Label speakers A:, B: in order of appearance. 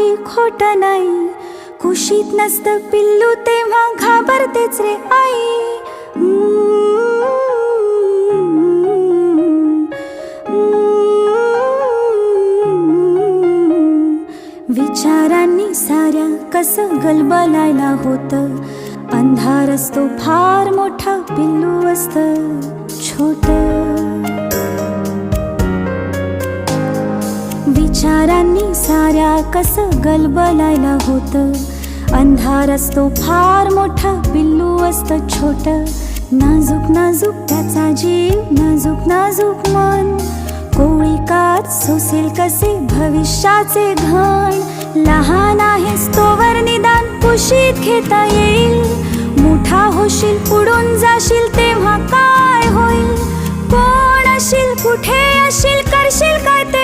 A: काही खोट नाही. कुशीत नसतं पिल्लू तेव्हा घाबरतेच रे आई. विचारांनी साऱ्या कसं गलबलायला होतं. अंधार असतो फार मोठा, पिल्लू असतं छोटं. विचारांनी साऱ्या कसं गलबलायला होतं. अंधार असतो फार मोठा, पिल्लू असतं छोटं. नाजूक नाजूक त्याचा जीव, नाजूक नाजूक मन. कोळी कात सोसेल कसे भविष्याचे घण. लहान आहेस तोवर निदान कुशीत घेता येईल. मोठा होशील उडून जाशील तेव्हा काय होईल. कोण अशील कुठे अशील करशील काय ते